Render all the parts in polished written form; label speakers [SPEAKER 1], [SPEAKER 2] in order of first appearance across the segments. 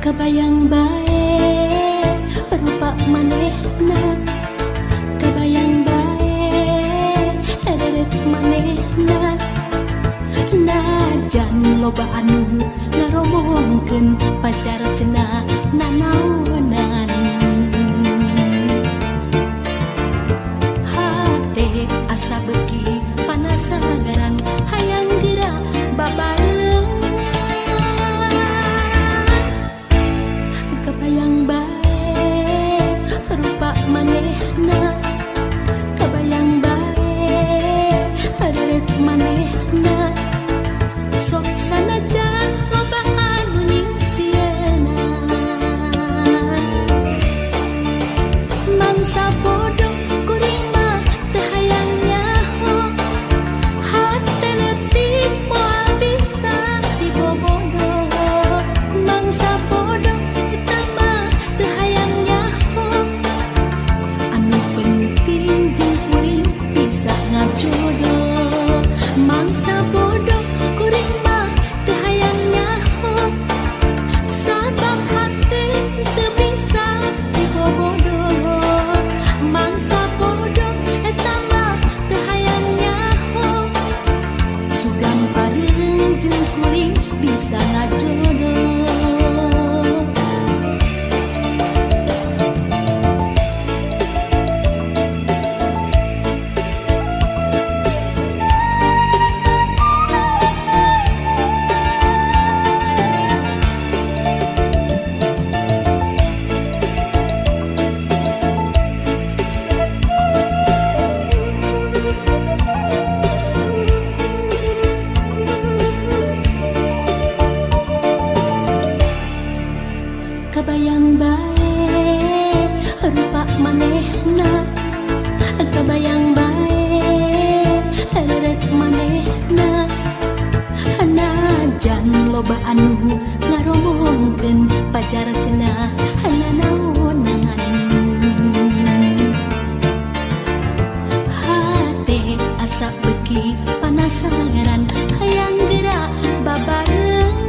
[SPEAKER 1] Kebayang bae rupa manehna, kebayang bae reret manehna, najan loba anu ngaromongkeun pacar cenah nanaonan. Hate asa beuki panasagaran hayang geura babareungan. Kebayang bae rupa manehna, kebayang bae reret manehna, sok sanajan loba anu nyingsieunan. Mangsa bodoh kuring mah teu hayang nyaho, hate leutik moal bisa dibobodoh. Mangsa bodoh eta mah teu hayang nyaho, anu penting jeung kuring bisa ngajodoh. Mangsa bodoh kuring mah teu hayang nyaho, sabab hate teu bisa dibobodoh. Mangsa bodoh eta mah teu hayang nyaho, sugan pareung jeung kuring bisa ngajodoh. Kebayang bae rupa manehna, kebayang bae reret manehna, najan loba anu ngaromongkeun pacar cenah nanaonan. Hate asa beuki panasagaran hayang geura babareungan.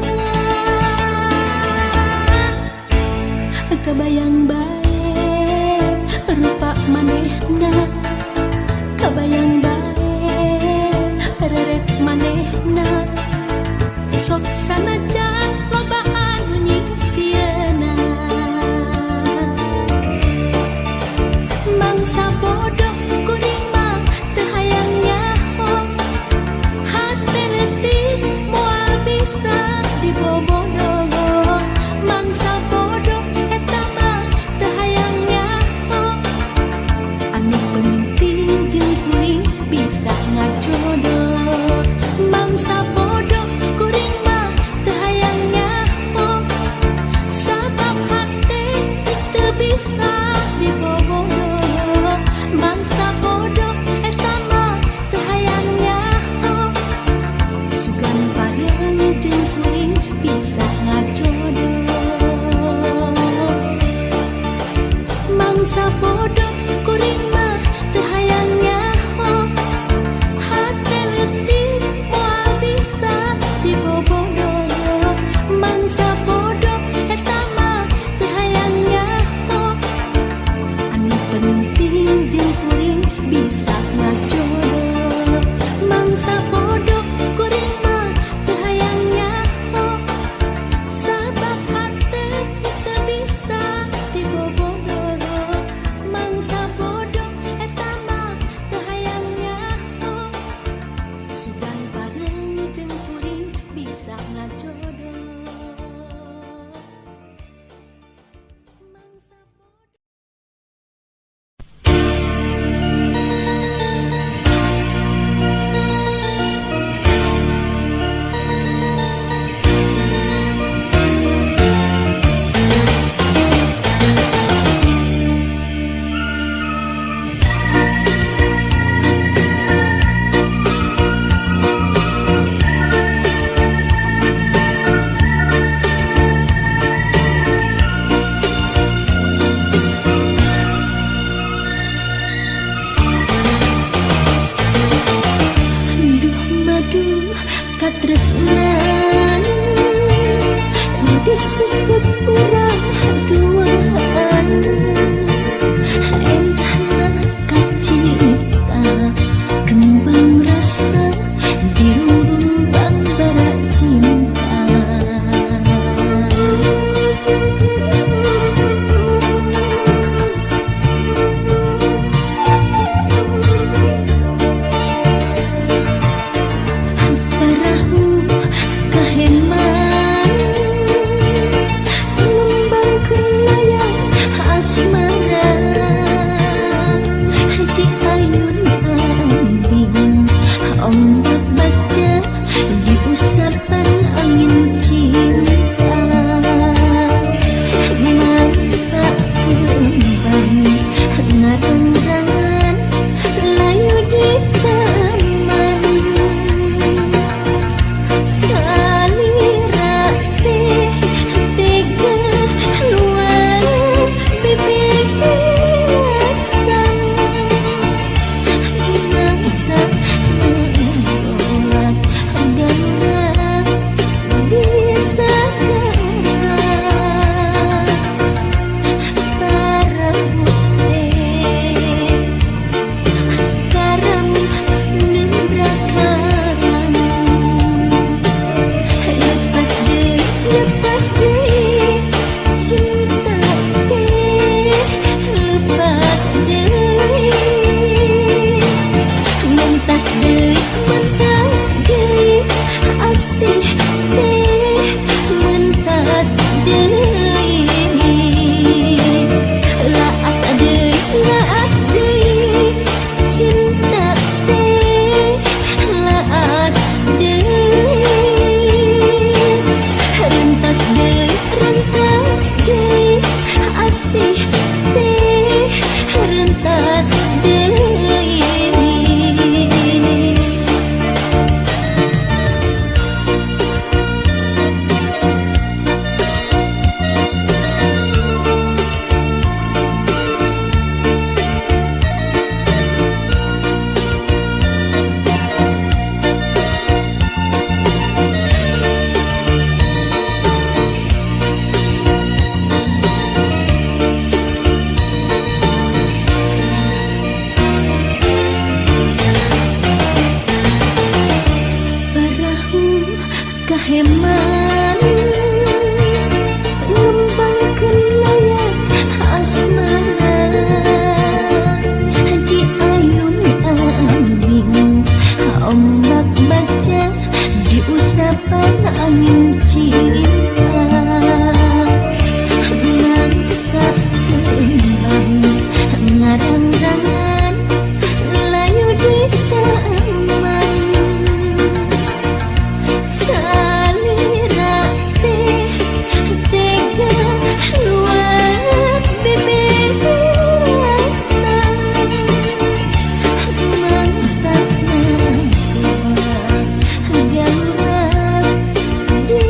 [SPEAKER 1] Kebayang bae rupa manehna, kebayang bae reret manehna, sok sanajan loba anu nyingsieunan. katresnan di seseorang duaan endahna kacita kembang rasa di rumbang bara cinta. Parahu kaheman ngembang kelayang asmara di ayun ambing ombak baca di usapan angin cinta. Mangsa kembang ngarang-rangan layu di taman salira teh tega luas bibir asam mangsa menolak garang bisa para putih karam nembra karang lepas deh cinta teh lepas deh mentas deh asih teh mentas deh laas deh cinta teh laas deh rentas deh asih teh rentas deh. Parahu kaheman ngembang kelayang asmara di ayun ambing ombak baca di usapan angin cinta. Mangsa kembang ngarang-rangan layu di taman salira teh tega luas bibir asam mangsa menolak garang di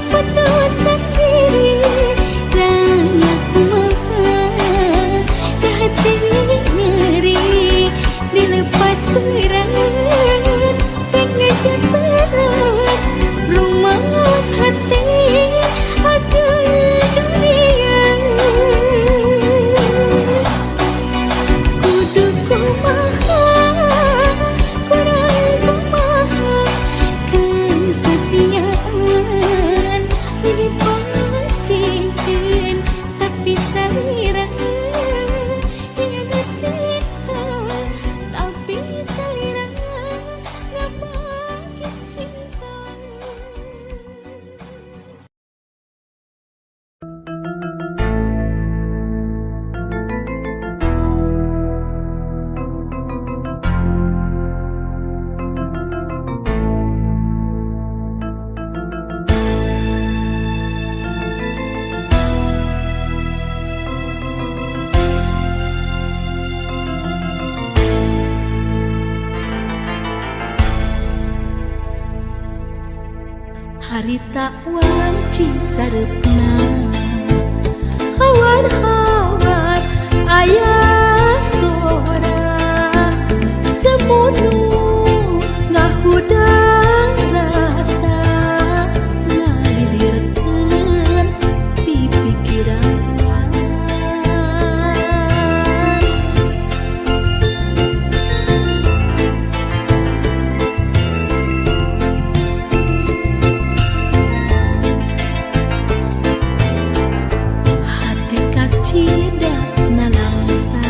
[SPEAKER 1] Penuh sendiri, rakyat harita wanci sarepna hawan-hawan aya sora semunu ngahudang rasa ngalilirkeun pipikiran hati kacida nalangsa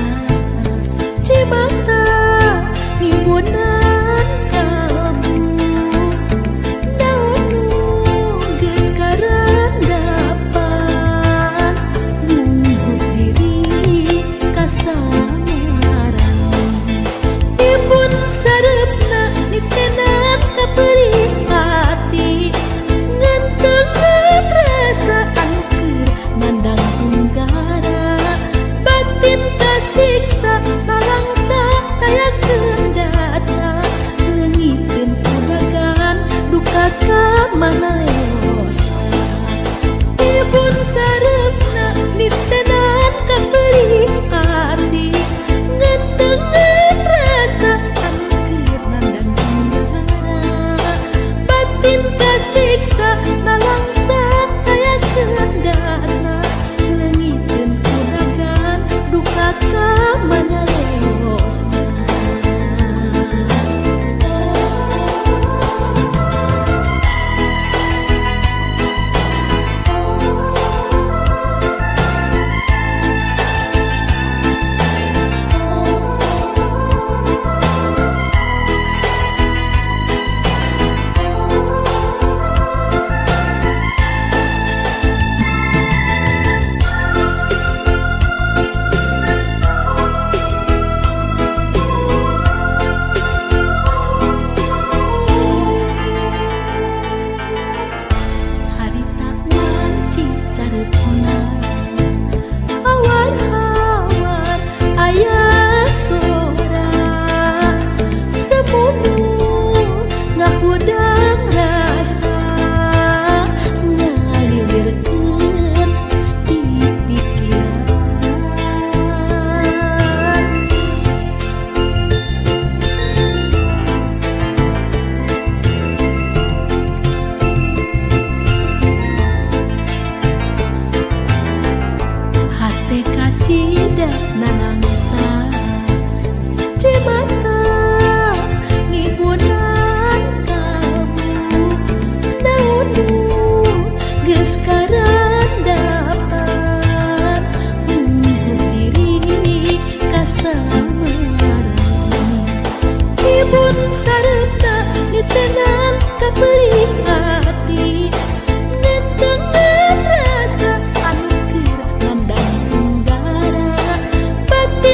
[SPEAKER 1] cimata ngibunan kamu daunu geus karandapan nunggu diri kasamaran timbun sarepna nitenan kapeuring hati ngantungan perasaan keur mandang hunggara batin kasiksa nalangsa kayak kendata leungikeun kubagan duka ka mana leosa tibun sarepna nitenan kapeuring hati ngantungan perasaan keur mandang hunggara batin kasiksa nalangsa kayak kendata leungikeun kubagan duka ka mana leosa harita wanci sarepna hawan-hawan aya sora semunu ngahudang rasa ngalilirkeun di pikiran hati kacida nalangsa cimata ngibunan kamu daunu geus karandapan nunggu diri kasamaran tibun sarepna nitenan kapeuring hati ngantungan rasa anu keur mandang hunggara batin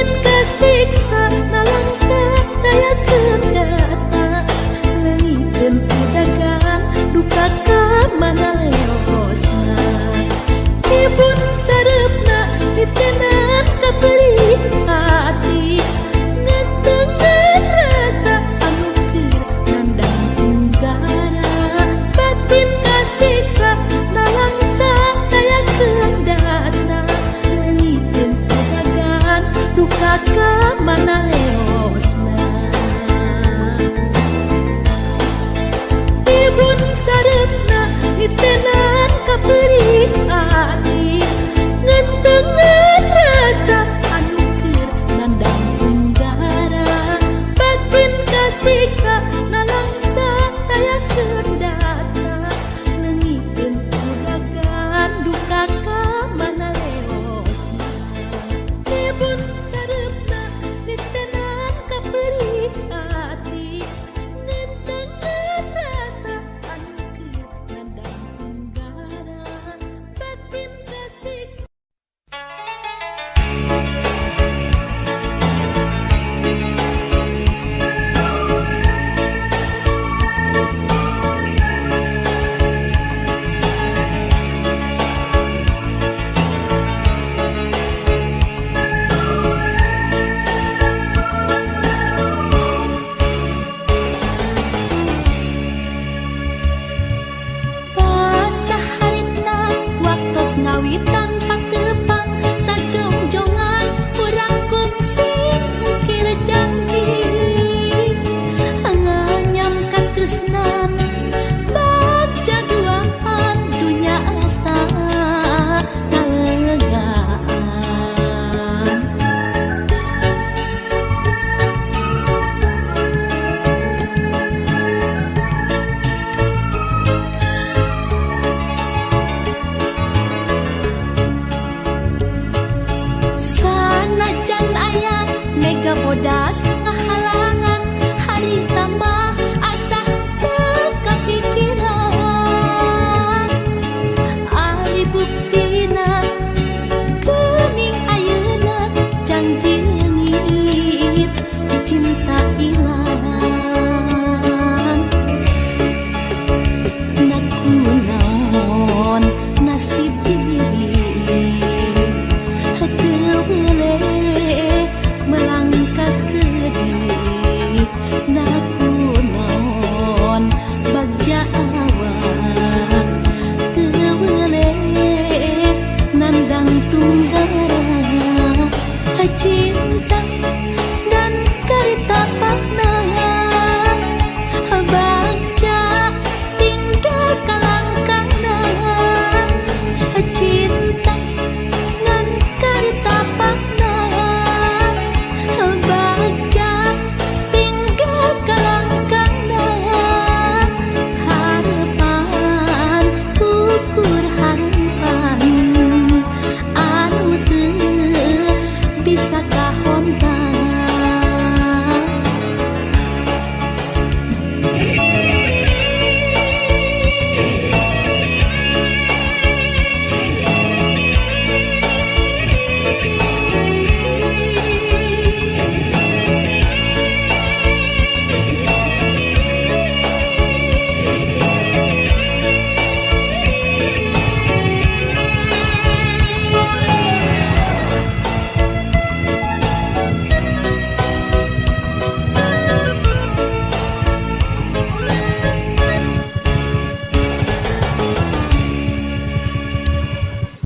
[SPEAKER 1] wiwitan